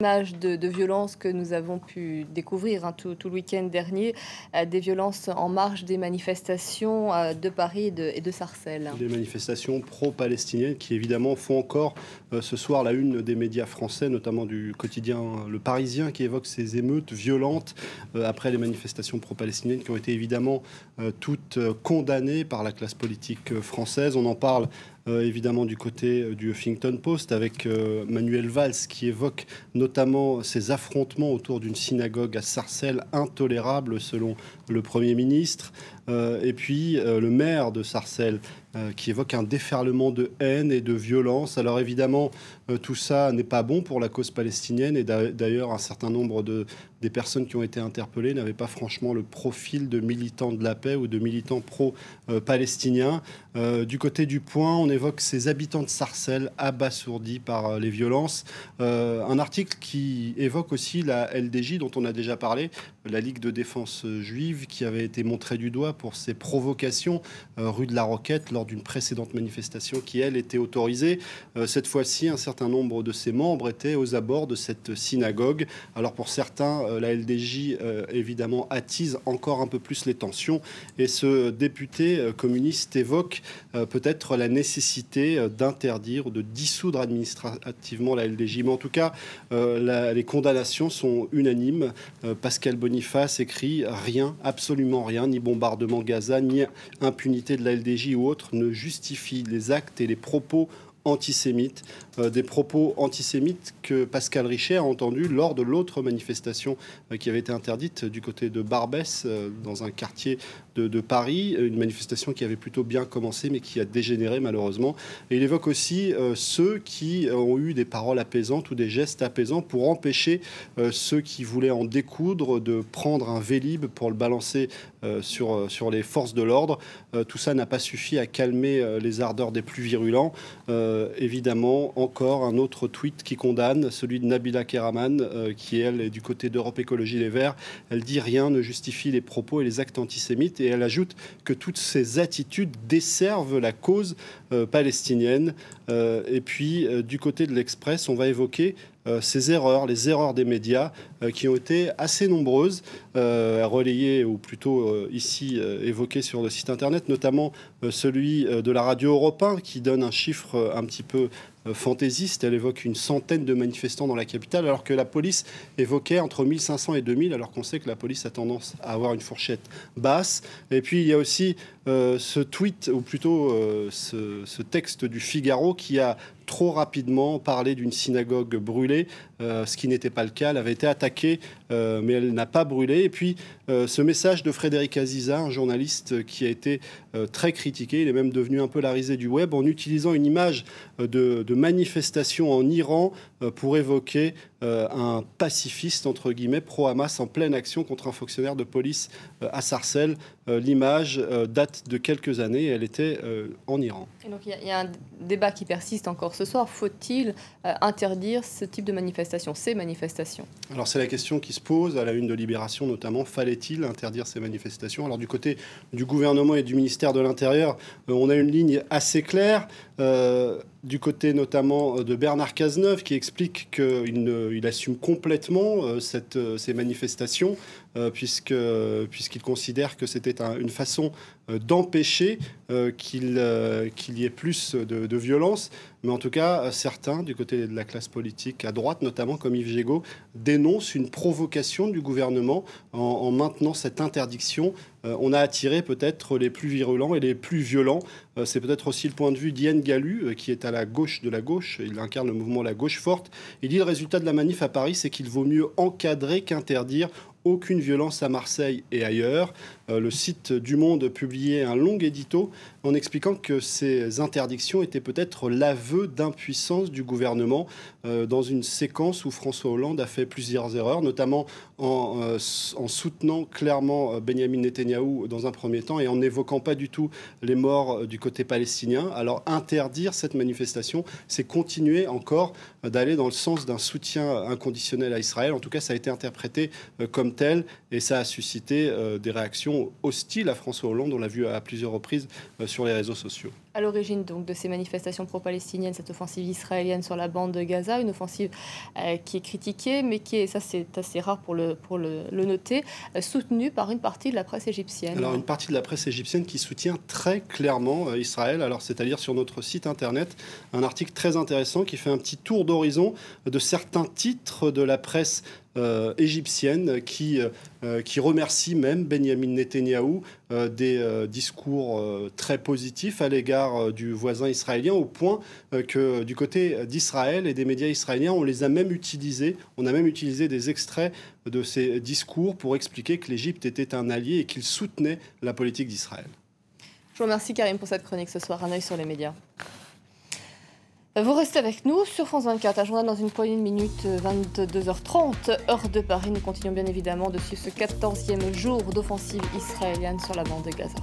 Images de violences que nous avons pu découvrir tout le week-end dernier, des violences en marge des manifestations de Paris et de Sarcelles. Des manifestations pro-palestiniennes qui évidemment font encore ce soir la une des médias français, notamment du quotidien Le Parisien, qui évoque ces émeutes violentes après les manifestations pro-palestiniennes qui ont été évidemment toutes condamnées par la classe politique française. On en parle évidemment du côté du Huffington Post avec Manuel Valls qui évoque notamment ces affrontements autour d'une synagogue à Sarcelles intolérables selon le Premier ministre. Et puis le maire de Sarcelles qui évoque un déferlement de haine et de violence. Alors évidemment, tout ça n'est pas bon pour la cause palestinienne et d'ailleurs un certain nombre des personnes qui ont été interpellées n'avaient pas franchement le profil de militants de la paix ou de militants pro-palestiniens. Du côté du Point, on évoque ces habitants de Sarcelles abasourdis par les violences. Un article qui évoque aussi la LDJ dont on a déjà parlé, la Ligue de défense juive, qui avait été montrée du doigt pour ses provocations rue de la Roquette lors d'une précédente manifestation qui, elle, était autorisée. Cette fois-ci, un certain nombre de ses membres étaient aux abords de cette synagogue. Alors pour certains, la LDJ, évidemment, attise encore un peu plus les tensions. Et ce député communiste évoque peut-être la nécessité d'interdire ou de dissoudre administrativement la LDJ. Mais en tout cas, les condamnations sont unanimes. Pascal Boniface écrit « Rien, absolument rien, ni bombardement Gaza, ni impunité de la LDJ ou autre ne justifie les actes et les propos antisémites, des propos antisémites que Pascal Richet a entendus lors de l'autre manifestation qui avait été interdite du côté de Barbès, dans un quartier de Paris, une manifestation qui avait plutôt bien commencé mais qui a dégénéré malheureusement. Et il évoque aussi ceux qui ont eu des paroles apaisantes ou des gestes apaisants pour empêcher ceux qui voulaient en découdre de prendre un Vélib pour le balancer sur les forces de l'ordre. Tout ça n'a pas suffi à calmer les ardeurs des plus virulents. Évidemment, encore un autre tweet qui condamne, celui de Nabila Keraman, qui, elle, est du côté d'Europe Écologie Les Verts. Elle dit « Rien ne justifie les propos et les actes antisémites » et elle ajoute que toutes ces attitudes desservent la cause palestinienne. Et puis, du côté de l'Express, on va évoquer ces erreurs, les erreurs des médias qui ont été assez nombreuses, relayées ou plutôt ici évoquées sur le site internet, notamment celui de la radio Europe 1 qui donne un chiffre un petit peu fantaisiste. Elle évoque une centaine de manifestants dans la capitale alors que la police évoquait entre 1500 et 2000 alors qu'on sait que la police a tendance à avoir une fourchette basse. Et puis il y a aussi ce tweet ou plutôt ce texte du Figaro qui a trop rapidement parlé d'une synagogue brûlée, ce qui n'était pas le cas. Elle avait été attaquée, mais elle n'a pas brûlé. Et puis, ce message de Frédéric Aziza, un journaliste qui a été très critiqué, il est même devenu un peu la risée du web, en utilisant une image de manifestation en Iran pour évoquer un pacifiste, entre guillemets, pro-Hamas en pleine action contre un fonctionnaire de police à Sarcelles. L'image date de quelques années, elle était en Iran. Et donc il y a un débat qui persiste encore ce soir. Faut-il interdire ce type de manifestation, ces manifestations? Alors c'est la question qui se pose, à la une de Libération notamment. Fallait-il interdire ces manifestations? Alors du côté du gouvernement et du ministère de l'Intérieur, on a une ligne assez claire. Du côté notamment de Bernard Cazeneuve qui explique qu'il assume complètement ces manifestations puisqu'il considère que c'était une façon d'empêcher qu'il y ait plus de violence. Mais en tout cas, certains, du côté de la classe politique, à droite notamment, comme Yves Gégaud, dénoncent une provocation du gouvernement en maintenant cette interdiction. On a attiré peut-être les plus virulents et les plus violents. C'est peut-être aussi le point de vue d'Yann Galu, qui est à la gauche de la gauche. Il incarne le mouvement La Gauche Forte. Il dit le résultat de la manif à Paris, c'est qu'il vaut mieux encadrer qu'interdire. Aucune violence à Marseille et ailleurs. Le site du Monde publiait un long édito en expliquant que ces interdictions étaient peut-être l'aveu d'impuissance du gouvernement dans une séquence où François Hollande a fait plusieurs erreurs, notamment en soutenant clairement Benyamin Netanyahou dans un premier temps et en n'évoquant pas du tout les morts du côté palestinien. Alors interdire cette manifestation, c'est continuer encore d'aller dans le sens d'un soutien inconditionnel à Israël. En tout cas, ça a été interprété comme tel et ça a suscité des réactions hostiles à François Hollande. On l'a vu à plusieurs reprises sur les réseaux sociaux. À l'origine donc de ces manifestations pro-palestiniennes, cette offensive israélienne sur la bande de Gaza, une offensive qui est critiquée, mais qui est, ça c'est assez rare pour le noter, soutenue par une partie de la presse égyptienne. Alors une partie de la presse égyptienne qui soutient très clairement Israël. Alors c'est à dire sur notre site internet un article très intéressant qui fait un petit tour d'horizon de certains titres de la presse égyptienne qui remercie même Benyamin Netanyahou des discours très positifs à l'égard du voisin israélien, au point que du côté d'Israël et des médias israéliens, on a même utilisé des extraits de ces discours pour expliquer que l'Égypte était un allié et qu'il soutenait la politique d'Israël. Je vous remercie Karim pour cette chronique ce soir. Un œil sur les médias. Vous restez avec nous sur France 24. Un journal dans une poignée de minutes, 22h30, heure de Paris. Nous continuons bien évidemment de suivre ce 14e jour d'offensive israélienne sur la bande de Gaza.